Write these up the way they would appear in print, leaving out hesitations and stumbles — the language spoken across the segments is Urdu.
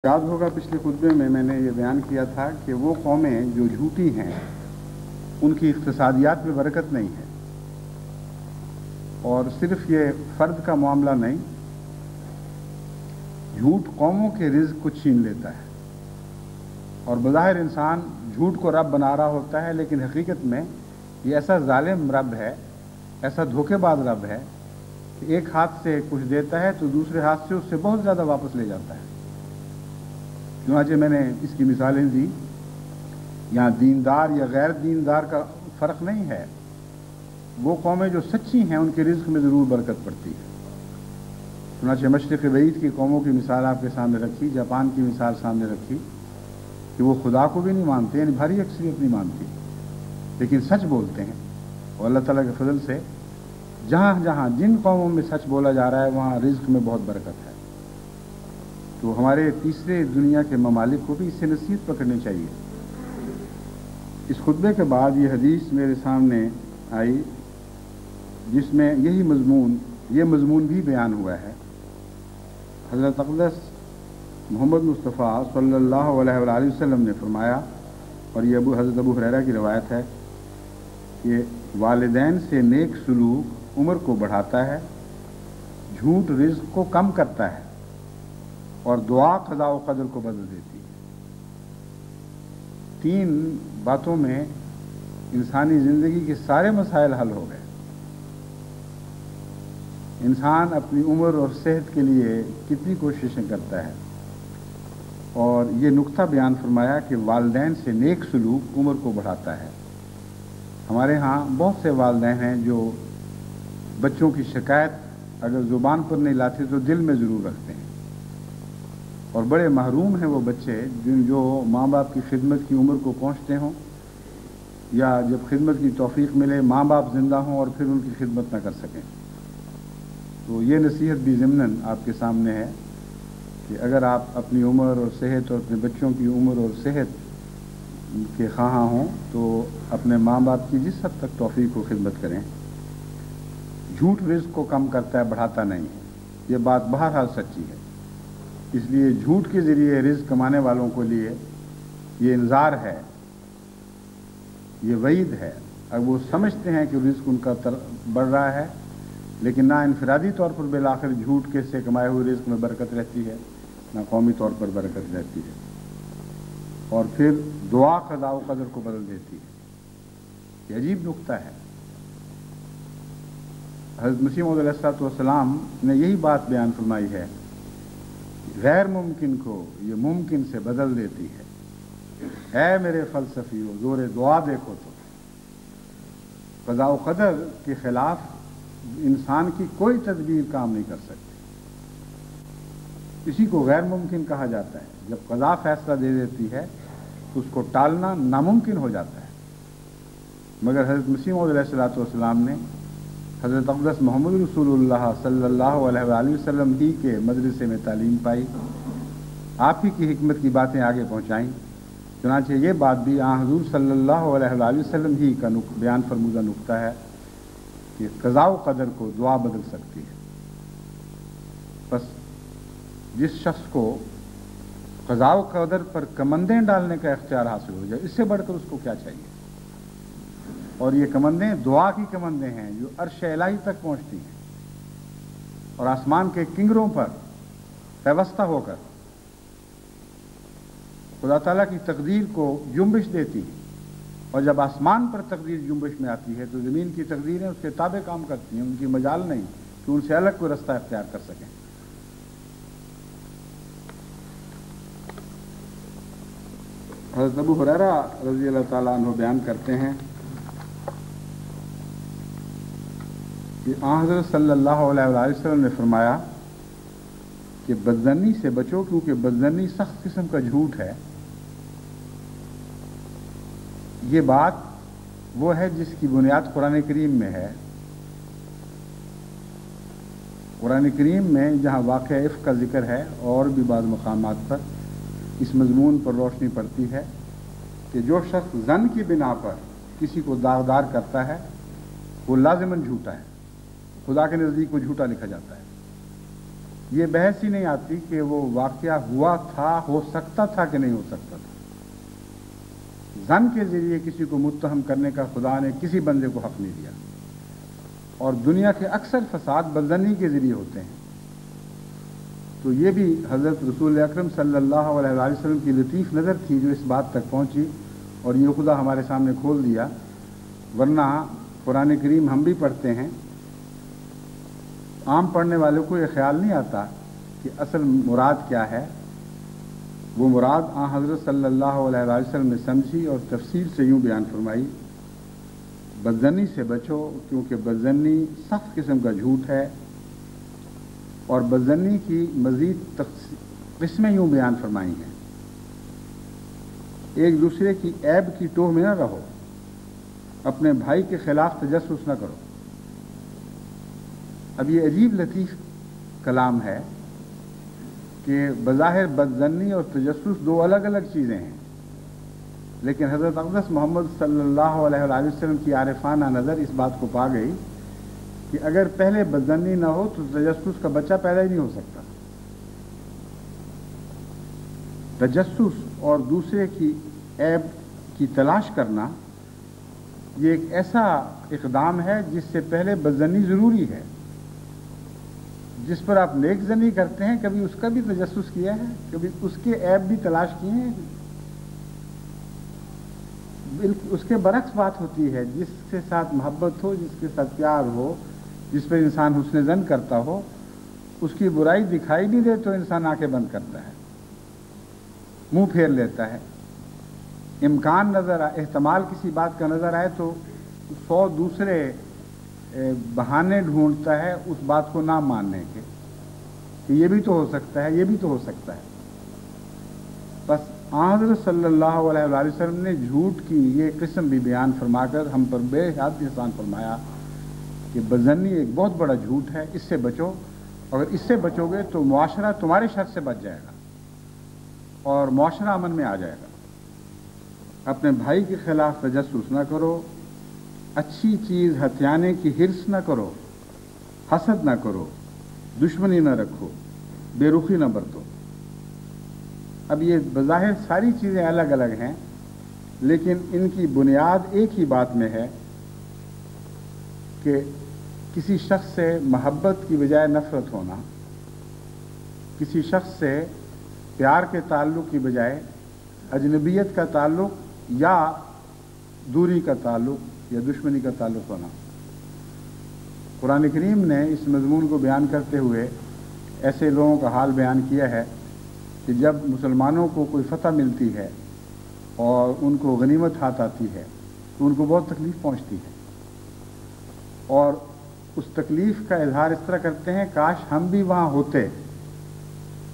یاد ہوگا پچھلے خطبے میں میں نے یہ بیان کیا تھا کہ وہ قومیں جو جھوٹی ہیں ان کی اقتصادیات میں برکت نہیں ہے، اور صرف یہ فرد کا معاملہ نہیں، جھوٹ قوموں کے رزق کو چھین لیتا ہے، اور بظاہر انسان جھوٹ کو رب بنا رہا ہوتا ہے، لیکن حقیقت میں یہ ایسا ظالم رب ہے، ایسا دھوکے باز رب ہے کہ ایک ہاتھ سے کچھ دیتا ہے تو دوسرے ہاتھ سے اس سے بہت زیادہ واپس لے جاتا ہے۔ چنانچہ میں نے اس کی مثالیں دی۔ یہاں دیندار یا غیر دیندار کا فرق نہیں ہے، وہ قومیں جو سچی ہیں ان کے رزق میں ضرور برکت پڑتی ہے۔ چنانچہ مشرق بعید کی قوموں کی مثال آپ کے سامنے رکھی، جاپان کی مثال سامنے رکھی کہ وہ خدا کو بھی نہیں مانتے، یعنی بھاری اکثریت نہیں مانتی، لیکن سچ بولتے ہیں، اور اللہ تعالیٰ کے فضل سے جہاں جہاں جن قوموں میں سچ بولا جا رہا ہے وہاں رزق میں بہت برکت ہے۔ تو ہمارے تیسرے دنیا کے ممالک کو بھی اس سے نصیحت پکڑنی چاہیے۔ اس خطبے کے بعد یہ حدیث میرے سامنے آئی جس میں یہ مضمون بھی بیان ہوا ہے۔ حضرت اقدس محمد مصطفیٰ صلی اللہ علیہ وآلہ وسلم نے فرمایا، اور یہ حضرت ابو ہریرہ کی روایت ہے، کہ والدین سے نیک سلوک عمر کو بڑھاتا ہے، جھوٹ رزق کو کم کرتا ہے، اور دعا قضاء و قدر کو بدل دیتی ہے۔ 3 باتوں میں انسانی زندگی کے سارے مسائل حل ہو گئے۔ انسان اپنی عمر اور صحت کے لیے کتنی کوششیں کرتا ہے، اور یہ نقطہ بیان فرمایا کہ والدین سے نیک سلوک عمر کو بڑھاتا ہے۔ ہمارے ہاں بہت سے والدین ہیں جو بچوں کی شکایت اگر زبان پر نہیں لاتے تو دل میں ضرور رکھتے ہیں، اور بڑے محروم ہیں وہ بچے جو ماں باپ کی خدمت کی عمر کو پہنچتے ہوں، یا جب خدمت کی توفیق ملے ماں باپ زندہ ہوں اور پھر ان کی خدمت نہ کر سکیں۔ تو یہ نصیحت بھی ضمناً آپ کے سامنے ہے کہ اگر آپ اپنی عمر اور صحت اور اپنے بچوں کی عمر اور صحت کے خواہاں ہوں تو اپنے ماں باپ کی جس حد تک توفیق کو خدمت کریں۔ جھوٹ رزق کو کم کرتا ہے، بڑھاتا نہیں ہے، یہ بات بہرحال سچی ہے۔ اس لیے جھوٹ کے ذریعے رزق کمانے والوں کے لیے یہ انذار ہے، یہ وعید ہے۔ اب وہ سمجھتے ہیں کہ رزق ان کا بڑھ رہا ہے، لیکن نہ انفرادی طور پر بالآخر جھوٹ کے سے کمائے ہوئے رزق میں برکت رہتی ہے، نہ قومی طور پر برکت رہتی ہے، اور پھر دعا قضاء و قدر کو بدل دیتی ہے۔ یہ عجیب نقطہ ہے۔ حضرت مسیح موعود علیہ الصلوۃ والسلام نے یہی بات بیان فرمائی ہے، غیر ممکن کو یہ ممکن سے بدل دیتی ہے۔ اے میرے فلسفیوں، زور دعا دیکھو تو قضاء و قدر کے خلاف انسان کی کوئی تدبیر کام نہیں کر سکتی۔ اسی کو غیر ممکن کہا جاتا ہے۔ جب قضا فیصلہ دے دیتی ہے تو اس کو ٹالنا ناممکن ہو جاتا ہے، مگر حضرت مسیح موعود علیہ الصلوۃ والسلام نے حضرت اقدس محمد رسول اللہ صلی اللہ علیہ وآلہ وسلم ہی کے مدرسے میں تعلیم پائی، آپ ہی کی حکمت کی باتیں آگے پہنچائیں۔ چنانچہ یہ بات بھی حضور صلی اللہ علیہ وآلہ وسلم ہی کا بیان فرمودہ نقطہ ہے کہ قضاء و قدر کو دعا بدل سکتی ہے۔ بس جس شخص کو قضاء و قدر پر کمندیں ڈالنے کا اختیار حاصل ہو جائے، اس سے بڑھ کر اس کو کیا چاہیے؟ اور یہ کمندیں دعا کی کمندیں ہیں جو عرش الہی تک پہنچتی ہیں، اور آسمان کے کنگروں پر پیوستہ ہو کر خدا تعالیٰ کی تقدیر کو جنبش دیتی ہیں، اور جب آسمان پر تقدیر جنبش میں آتی ہے تو زمین کی تقدیریں اس کے تابع کام کرتی ہیں، ان کی مجال نہیں کہ ان سے الگ کوئی رستہ اختیار کر سکیں۔ حضرت ابو ہریرہ رضی اللہ تعالیٰ عنہ بیان کرتے ہیں کہ حضرت صلی اللہ علیہ وآلہ وسلم نے فرمایا کہ بدظنی سے بچو، کیونکہ بدظنی سخت قسم کا جھوٹ ہے۔ یہ بات وہ ہے جس کی بنیاد قرآن کریم میں ہے۔ قرآن کریم میں جہاں واقعہ عفق کا ذکر ہے اور بھی بعض مقامات پر اس مضمون پر روشنی پڑتی ہے کہ جو شخص ظن کی بنا پر کسی کو داغدار کرتا ہے وہ لازماً جھوٹا ہے، خدا کے نزدیک وہ جھوٹا لکھا جاتا ہے۔ یہ بحث ہی نہیں آتی کہ وہ واقعہ ہوا تھا، ہو سکتا تھا کہ نہیں ہو سکتا تھا۔ ظن کے ذریعے کسی کو متہم کرنے کا خدا نے کسی بندے کو حق نہیں دیا، اور دنیا کے اکثر فساد بدظنی کے ذریعے ہوتے ہیں۔ تو یہ بھی حضرت رسول اکرم صلی اللہ علیہ وسلم کی لطیف نظر تھی جو اس بات تک پہنچی، اور یہ خدا ہمارے سامنے کھول دیا۔ ورنہ قرآن کریم ہم بھی پڑھتے ہیں، عام پڑھنے والوں کو یہ خیال نہیں آتا کہ اصل مراد کیا ہے۔ وہ مراد حضرت صلی اللہ علیہ وسلم نے سمجھی اور تفسیر سے یوں بیان فرمائی: بدظنی سے بچو، کیونکہ بدظنی سخت قسم کا جھوٹ ہے۔ اور بدظنی کی مزید قسمیں یوں بیان فرمائی ہیں: ایک دوسرے کی عیب کی ٹوہ میں نہ رہو، اپنے بھائی کے خلاف تجسس نہ کرو۔ اب یہ عجیب لطیف کلام ہے کہ بظاہر بدظنی اور تجسس دو الگ الگ چیزیں ہیں، لیکن حضرت اقدس محمد صلی اللہ علیہ وسلم کی عارفانہ نظر اس بات کو پا گئی کہ اگر پہلے بدظنی نہ ہو تو تجسس کا بچہ پیدا ہی نہیں ہو سکتا۔ تجسس اور دوسرے کی عیب کی تلاش کرنا یہ ایک ایسا اقدام ہے جس سے پہلے بدظنی ضروری ہے۔ جس پر آپ نیک ظنی کرتے ہیں، کبھی اس کا بھی تجسس کیا ہے، کبھی اس کے عیب بھی تلاش کیے ہیں؟ اس کے برعکس بات ہوتی ہے، جس کے ساتھ محبت ہو، جس کے ساتھ پیار ہو، جس پہ انسان حسن ظن کرتا ہو، اس کی برائی دکھائی بھی دے تو انسان آنکھیں بند کرتا ہے، منہ پھیر لیتا ہے۔ امکان نظر آئے، احتمال کسی بات کا نظر آئے تو 100 دوسرے بہانے ڈھونڈتا ہے اس بات کو نہ ماننے کے، کہ یہ بھی تو ہو سکتا ہے، یہ بھی تو ہو سکتا ہے۔ بس حضرت صلی اللہ علیہ وسلم نے جھوٹ کی یہ قسم بھی بیان فرما کر ہم پر بے حد احسان فرمایا کہ بدظنی ایک بہت بڑا جھوٹ ہے، اس سے بچو۔ اگر اس سے بچو گے تو معاشرہ تمہارے شر سے بچ جائے گا اور معاشرہ امن میں آ جائے گا۔ اپنے بھائی کے خلاف تجسس نہ کرو، اچھی چیز ہتھیانے کی حرص نہ کرو، حسد نہ کرو، دشمنی نہ رکھو، بے رخی نہ برتو۔ اب یہ بظاہر ساری چیزیں الگ الگ ہیں، لیکن ان کی بنیاد ایک ہی بات میں ہے کہ کسی شخص سے محبت کی بجائے نفرت ہونا، کسی شخص سے پیار کے تعلق کی بجائے اجنبیت کا تعلق یا دوری کا تعلق یا دشمنی کا تعلق ہونا۔ قرآن کریم نے اس مضمون کو بیان کرتے ہوئے ایسے لوگوں کا حال بیان کیا ہے کہ جب مسلمانوں کو کوئی فتح ملتی ہے اور ان کو غنیمت ہاتھ آتی ہے تو ان کو بہت تکلیف پہنچتی ہے، اور اس تکلیف کا اظہار اس طرح کرتے ہیں کاش ہم بھی وہاں ہوتے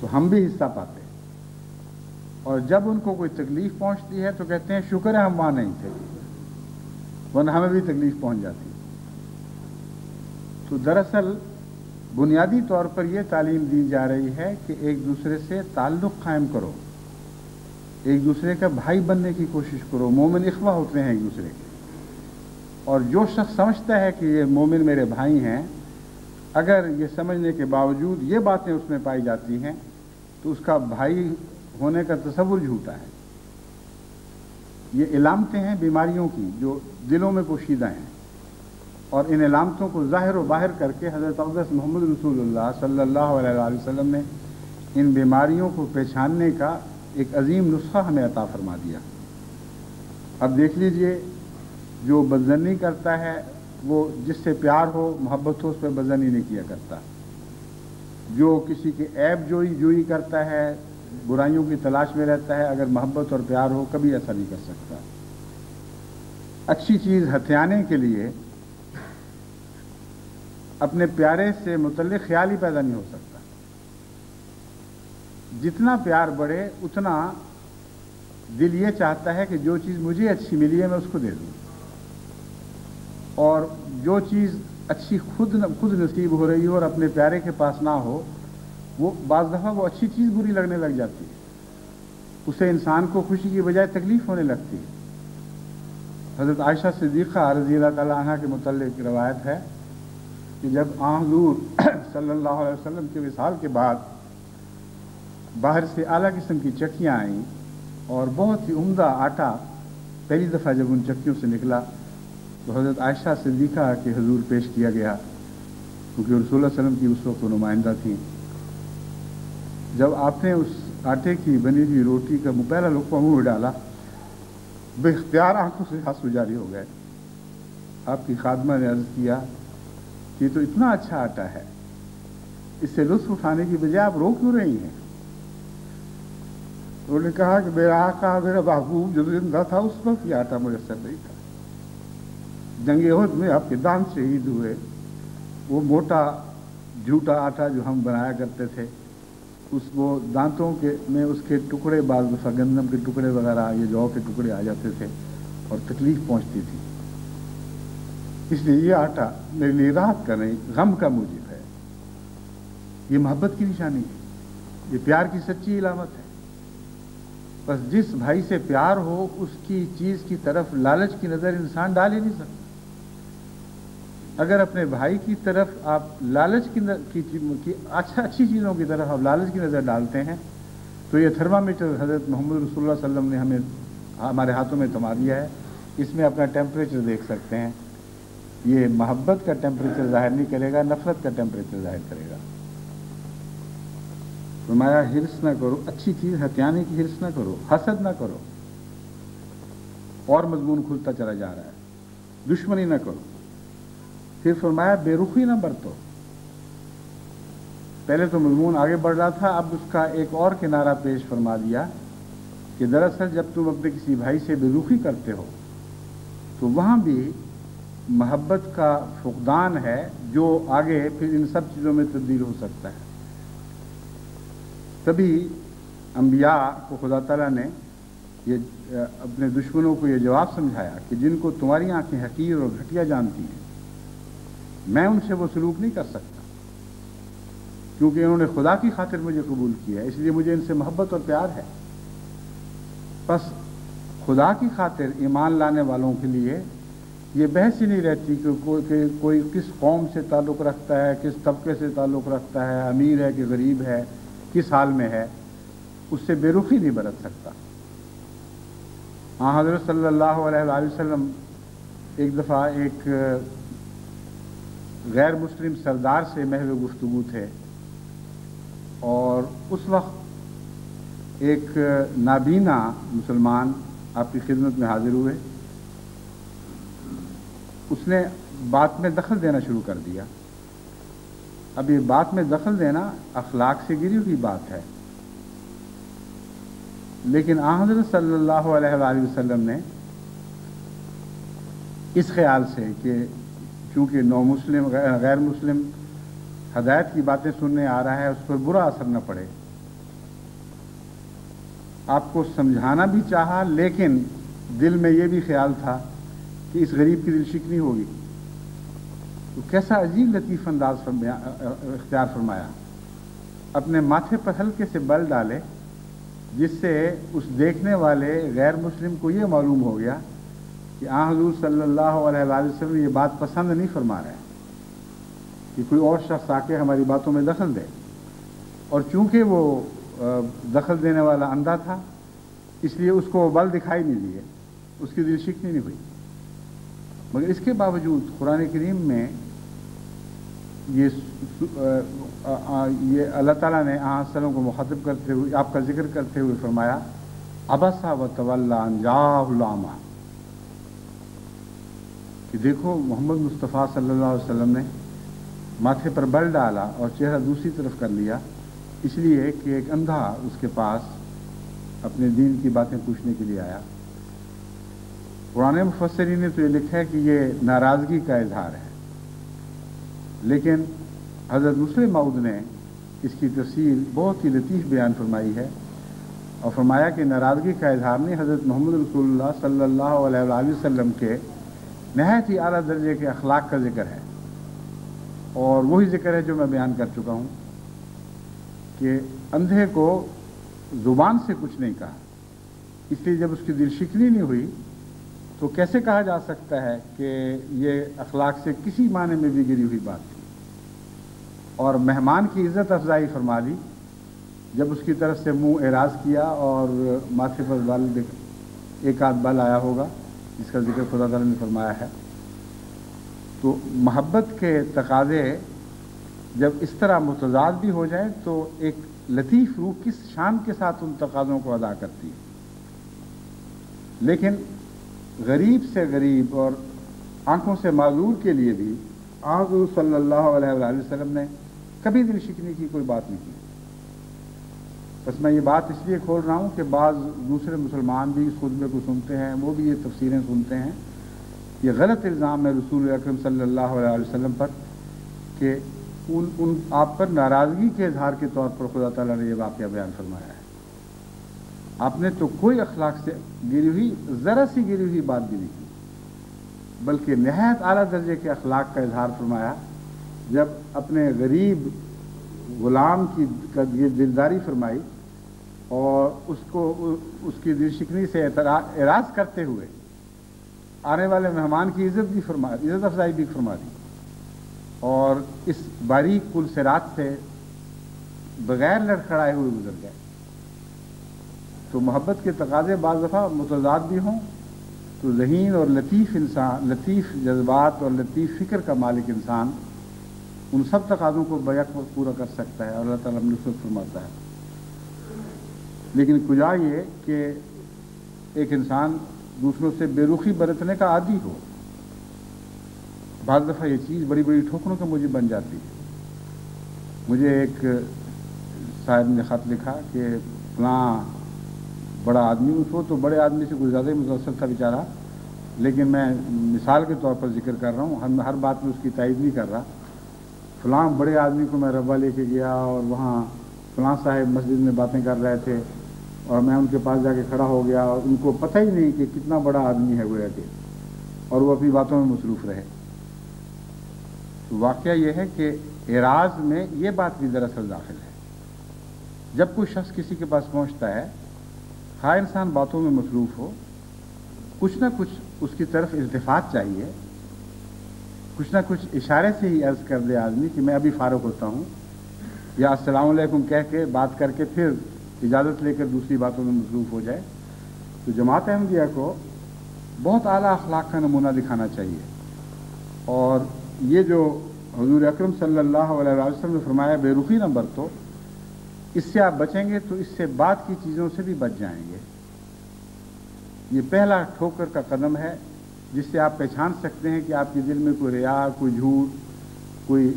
تو ہم بھی حصہ پاتے، اور جب ان کو کوئی تکلیف پہنچتی ہے تو کہتے ہیں شکر ہے ہم وہاں نہیں تھے، ورنہ ہمیں بھی تکلیف پہنچ جاتی۔ تو دراصل بنیادی طور پر یہ تعلیم دی جا رہی ہے کہ ایک دوسرے سے تعلق قائم کرو، ایک دوسرے کا بھائی بننے کی کوشش کرو۔ مومن اخوہ ہوتے ہیں ایک دوسرے کے، اور جو شخص سمجھتا ہے کہ یہ مومن میرے بھائی ہیں، اگر یہ سمجھنے کے باوجود یہ باتیں اس میں پائی جاتی ہیں تو اس کا بھائی ہونے کا تصور جھوٹا ہے۔ یہ علامتیں ہیں بیماریوں کی جو دلوں میں پوشیدہ ہیں، اور ان علامتوں کو ظاہر و باہر کر کے حضرت اقدس محمد رسول اللہ صلی اللہ علیہ وسلم نے ان بیماریوں کو پہچاننے کا ایک عظیم نسخہ ہمیں عطا فرما دیا۔ اب دیکھ لیجئے، جو بدظنی کرتا ہے وہ جس سے پیار ہو، محبت ہو، اس پہ بدظنی نہیں کیا کرتا۔ جو کسی کے عیب جوئی کرتا ہے، برائیوں کی تلاش میں رہتا ہے، اگر محبت اور پیار ہو کبھی ایسا نہیں کر سکتا۔ اچھی چیز ہتھیانے کے لیے اپنے پیارے سے متعلق خیال ہی پیدا نہیں ہو سکتا۔ جتنا پیار بڑھے اتنا دل یہ چاہتا ہے کہ جو چیز مجھے اچھی ملی ہے میں اس کو دے دوں، اور جو چیز اچھی خود نصیب ہو رہی ہو اور اپنے پیارے کے پاس نہ ہو، وہ بعض دفعہ وہ اچھی چیز بری لگنے لگ جاتی ہے، اسے انسان کو خوشی کی بجائے تکلیف ہونے لگتی ہے۔ حضرت عائشہ صدیقہ رضی اللہ تعالیٰ عنہ کے متعلق روایت ہے کہ جب حضور صلی اللہ علیہ وسلم کے وصال کے بعد باہر سے اعلیٰ قسم کی چکیاں آئیں اور بہت ہی عمدہ آٹا پہلی دفعہ جب ان چکیوں سے نکلا تو حضرت عائشہ صدیقہ کے حضور پیش کیا گیا، کیونکہ رسول اللہ علیہ وسلم کی اس وقت وہ نمائندہ تھیں۔ جب آپ نے اس آٹے کی بنی ہوئی روٹی کا پہلا لقمہ منہ میں ڈالا، بے اختیار آنکھوں سے آنسو جاری ہو گئے۔ آپ کی خادمہ نے عرض کیا کہ یہ تو اتنا اچھا آٹا ہے، اس سے لطف اٹھانے کی بجائے آپ رو کیوں رہی ہیں؟ انہوں نے کہا کہ میرا آقا، میرا محبوب جو زندہ تھا اس وقت یہ آٹا میسر نہیں تھا۔ جنگ احد میں آپ کے دان شہید ہوئے، وہ موٹا جھوٹا آٹا جو ہم بنایا کرتے تھے، وہ دانتوں میں اس کے ٹکڑے، بعض دفعہ گندم کے ٹکڑے وغیرہ یا جو کے ٹکڑے آ جاتے تھے اور تکلیف پہنچتی تھی۔ اس لیے یہ آٹا میرے لیے راحت کا نہیں، غم کا موجب ہے۔ یہ محبت کی نشانی ہے، یہ پیار کی سچی علامت ہے۔ بس جس بھائی سے پیار ہو اس کی چیز کی طرف لالچ کی نظر انسان ڈال ہی نہیں سکتا۔ اگر اپنے بھائی کی طرف آپ لالچ کی اچھی چیزوں کی طرف آپ لالچ کی نظر ڈالتے ہیں تو یہ تھرمامیٹر حضرت محمد رسول اللہ صلی اللہ علیہ وسلم نے ہمارے ہاتھوں میں تھما دیا ہے، اس میں اپنا ٹیمپریچر دیکھ سکتے ہیں۔ یہ محبت کا ٹیمپریچر ظاہر نہیں کرے گا، نفرت کا ٹیمپریچر ظاہر کرے گا۔ فرمایا ہرس نہ کرو، اچھی چیز ہتھیانے کی ہرس نہ کرو، حسد نہ کرو۔ اور مضمون کھلتا چلا جا رہا ہے، دشمنی نہ کرو۔ پھر فرمایا بے رخی نہ برتو۔ پہلے تو مضمون آگے بڑھ رہا تھا، اب اس کا ایک اور کنارہ پیش فرما دیا کہ دراصل جب تم اپنے کسی بھائی سے بے رخی کرتے ہو تو وہاں بھی محبت کا فقدان ہے، جو آگے پھر ان سب چیزوں میں تبدیل ہو سکتا ہے۔ تبھی انبیاء کو خدا تعالیٰ نے یہ اپنے دشمنوں کو یہ جواب سمجھایا کہ جن کو تمہاری آنکھیں حقیر اور گھٹیا جانتی ہیں، میں ان سے وہ سلوک نہیں کر سکتا، کیونکہ انہوں نے خدا کی خاطر مجھے قبول کیا ہے، اس لیے مجھے ان سے محبت اور پیار ہے۔ بس خدا کی خاطر ایمان لانے والوں کے لیے یہ بحث ہی نہیں رہتی کہ کوئی کس قوم سے تعلق رکھتا ہے، کس طبقے سے تعلق رکھتا ہے، امیر ہے کہ غریب ہے، کس حال میں ہے، اس سے بے رخی نہیں برت سکتا۔ حضرت صلی اللہ علیہ وآلہ وسلم ایک دفعہ ایک غیر مسلم سردار سے محو گفتگو تھے، اور اس وقت ایک نابینا مسلمان آپ کی خدمت میں حاضر ہوئے۔ اس نے بات میں دخل دینا شروع کر دیا۔ اب یہ بات میں دخل دینا اخلاق سے گری ہوئی بات ہے، لیکن حضرت صلی اللہ علیہ وآلہ وسلم نے اس خیال سے کہ چونکہ نو مسلم غیر مسلم ہدایت کی باتیں سننے آ رہا ہے، اس پر برا اثر نہ پڑے، آپ کو سمجھانا بھی چاہا، لیکن دل میں یہ بھی خیال تھا کہ اس غریب کی دل شکنی ہوگی۔ تو کیسا عجیب لطیف انداز اختیار فرمایا، اپنے ماتھے پر ہلکے سے بل ڈالے، جس سے اس دیکھنے والے غیر مسلم کو یہ معلوم ہو گیا کہ حضور صلی اللہ علیہ وآلہ وسلم یہ بات پسند نہیں فرما رہے ہیں کہ کوئی اور شخص آ کے ہماری باتوں میں دخل دے۔ اور چونکہ وہ دخل دینے والا اندھا تھا، اس لیے اس کو بل دکھائی نہیں دیے، اس کی دل شکنی نہیں ہوئی۔ مگر اس کے باوجود قرآن کریم میں یہ اللہ تعالیٰ نے وسلم کو مخاطب کرتے ہوئے، آپ کا ذکر کرتے ہوئے فرمایا عبسا وتولی ان جاءہ الاعمی، کہ دیکھو محمد مصطفیٰ صلی اللہ علیہ وسلم نے ماتھے پر بل ڈالا اور چہرہ دوسری طرف کر لیا، اس لیے کہ ایک اندھا اس کے پاس اپنے دین کی باتیں پوچھنے کے لیے آیا۔ قرآن مفسرین نے تو یہ لکھا ہے کہ یہ ناراضگی کا اظہار ہے، لیکن حضرت مسلم موعود نے اس کی تفصیل بہت ہی لطیف بیان فرمائی ہے، اور فرمایا کہ ناراضگی کا اظہار نہیں، حضرت محمد رسول اللہ صلی اللہ علیہ وآلہ وسلم کے نہایت ہی اعلیٰ درجے کے اخلاق کا ذکر ہے، اور وہی ذکر ہے جو میں بیان کر چکا ہوں کہ اندھے کو زبان سے کچھ نہیں کہا، اس لیے جب اس کی دل شکنی نہیں ہوئی تو کیسے کہا جا سکتا ہے کہ یہ اخلاق سے کسی معنی میں بھی گری ہوئی بات تھی۔ اور مہمان کی عزت افزائی فرما دی جب اس کی طرف سے منہ اعراض کیا اور ماتھے پر بال ایک آدھ بال آیا ہوگا جس کا ذکر خدا تعالیٰ نے فرمایا ہے. تو محبت کے تقاضے جب اس طرح متضاد بھی ہو جائیں تو ایک لطیف روح کس شان کے ساتھ ان تقاضوں کو ادا کرتی ہے. لیکن غریب سے غریب اور آنکھوں سے معذور کے لیے بھی حضور صلی اللہ علیہ وآلہ وسلم نے کبھی دل شکنی کی کوئی بات نہیں کی. بس میں یہ بات اس لیے کھول رہا ہوں کہ بعض دوسرے مسلمان بھی اس خطبے کو سنتے ہیں، وہ بھی یہ تفسیریں سنتے ہیں. یہ غلط الزام ہے رسول اکرم صلی اللہ علیہ وسلم پر کہ ان آپ پر ناراضگی کے اظہار کے طور پر خدا تعالیٰ نے یہ واقعہ بیان فرمایا ہے. آپ نے تو کوئی اخلاق سے گری ہوئی، ذرا سی گری ہوئی بات بھی نہیں کی، بلکہ نہایت اعلیٰ درجے کے اخلاق کا اظہار فرمایا جب اپنے غریب غلام کی دلداری فرمائی اور اس کی دل شکنی سے اعراض کرتے ہوئے آنے والے مہمان کی عزت افزائی بھی فرما دی اور اس باریک پل صراط سے بغیر لڑکھڑائے ہوئے گزر گئے. تو محبت کے تقاضے بعض دفعہ متضاد بھی ہوں تو ذہین اور لطیف انسان، لطیف جذبات اور لطیف فکر کا مالک انسان ان سب تقاضوں کو بیک وقت پورا کر سکتا ہے اور اللہ تعالیٰ نصرت فرماتا ہے. لیکن کجا یہ کہ ایک انسان دوسروں سے بے رخی برتنے کا عادی ہو. بعض دفعہ یہ چیز بڑی بڑی ٹھوکروں کا مجھے بن جاتی ہے. مجھے ایک صاحب نے خط لکھا کہ فلاں بڑا آدمی، اس کو تو بڑے آدمی سے کچھ زیادہ ہی متاثر تھا بیچارہ، لیکن میں مثال کے طور پر ذکر کر رہا ہوں، ہر بات میں اس کی تائید نہیں کر رہا. فلاں بڑے آدمی کو میں ربا لے کے گیا اور وہاں فلاں صاحب مسجد میں باتیں کر رہے تھے اور میں ان کے پاس جا کے کھڑا ہو گیا اور ان کو پتہ ہی نہیں کہ کتنا بڑا آدمی ہے گویا کہ، اور وہ اپنی باتوں میں مصروف رہے. تو واقعہ یہ ہے کہ اعراض میں یہ بات بھی دراصل داخل ہے. جب کوئی شخص کسی کے پاس پہنچتا ہے، ہر انسان باتوں میں مصروف ہو، کچھ نہ کچھ اس کی طرف التفات چاہیے، کچھ نہ کچھ اشارے سے ہی عرض کر دے آدمی کہ میں ابھی فارغ ہوتا ہوں، یا السلام علیکم کہہ کے بات کر کے پھر اجازت لے کر دوسری باتوں میں مصروف ہو جائے. تو جماعت احمدیہ کو بہت اعلیٰ اخلاق کا نمونہ دکھانا چاہیے. اور یہ جو حضور اکرم صلی اللہ علیہ وسلم نے فرمایا بے رخی نہ برتو، اس سے آپ بچیں گے تو اس سے بعد کی چیزوں سے بھی بچ جائیں گے. یہ پہلا ٹھوکر کا قدم ہے جس سے آپ پہچان سکتے ہیں کہ آپ کے دل میں کوئی ریا، کوئی جھوٹ، کوئی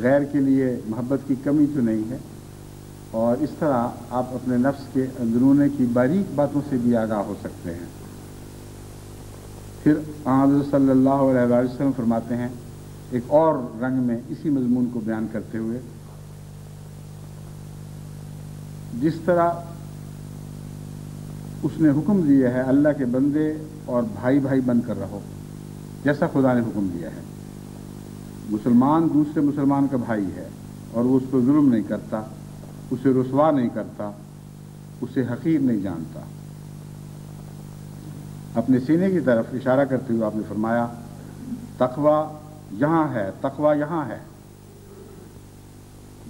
غیر کے لیے محبت کی کمی تو نہیں ہے. اور اس طرح آپ اپنے نفس کے اندرونے کی باریک باتوں سے بھی آگاہ ہو سکتے ہیں. پھر حضرت صلی اللہ علیہ وسلم فرماتے ہیں ایک اور رنگ میں اسی مضمون کو بیان کرتے ہوئے، جس طرح اس نے حکم دیا ہے اللہ کے بندے اور بھائی بھائی بن کر رہو، جیسا خدا نے حکم دیا ہے. مسلمان دوسرے مسلمان کا بھائی ہے اور وہ اس کو ظلم نہیں کرتا، اسے رسوا نہیں کرتا، اسے حقیر نہیں جانتا. اپنے سینے کی طرف اشارہ کرتے ہوئے آپ نے فرمایا تقویٰ یہاں ہے، تقویٰ یہاں ہے.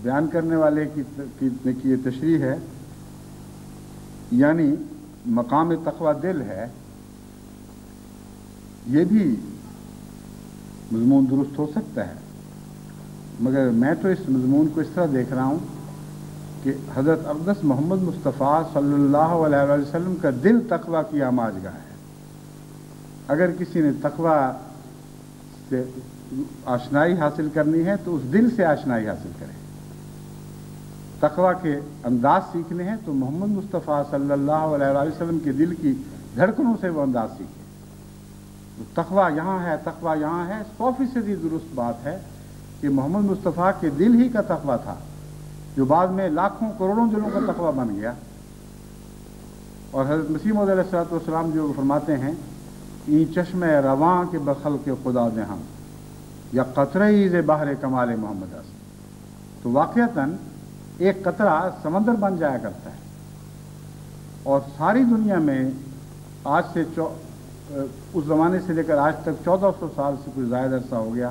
بیان کرنے والے کی یہ تشریح ہے، یعنی مقام تقویٰ دل ہے. یہ بھی مضمون درست ہو سکتا ہے، مگر میں تو اس مضمون کو اس طرح دیکھ رہا ہوں کہ حضرت اقدس محمد مصطفیٰ صلی اللہ علیہ وسلم کا دل تقویٰ کی آماج گاہ ہے. اگر کسی نے تقویٰ سے آشنائی حاصل کرنی ہے تو اس دل سے آشنائی حاصل کرے. تقویٰ کے انداز سیکھنے ہیں تو محمد مصطفیٰ صلی اللہ علیہ وسلم کے دل کی دھڑکنوں سے وہ انداز سیکھے. تقویٰ یہاں ہے، تقویٰ یہاں ہے، 100% درست بات ہے کہ محمد مصطفیٰ کے دل ہی کا تقویٰ تھا جو بعد میں لاکھوں کروڑوں دلوں کا تقویٰ بن گیا. اور حضرت مسیح موعود علیہ السلام جو فرماتے ہیں این چشم رواں کے بخل کے خدا دے ہم یا قطرہ ز بحر کمال محمد است. تو واقعتاً ایک قطرہ سمندر بن جایا کرتا ہے، اور ساری دنیا میں آج سے اس زمانے سے لے کر آج تک 1400 سال سے کچھ زائد عرصہ ہو گیا،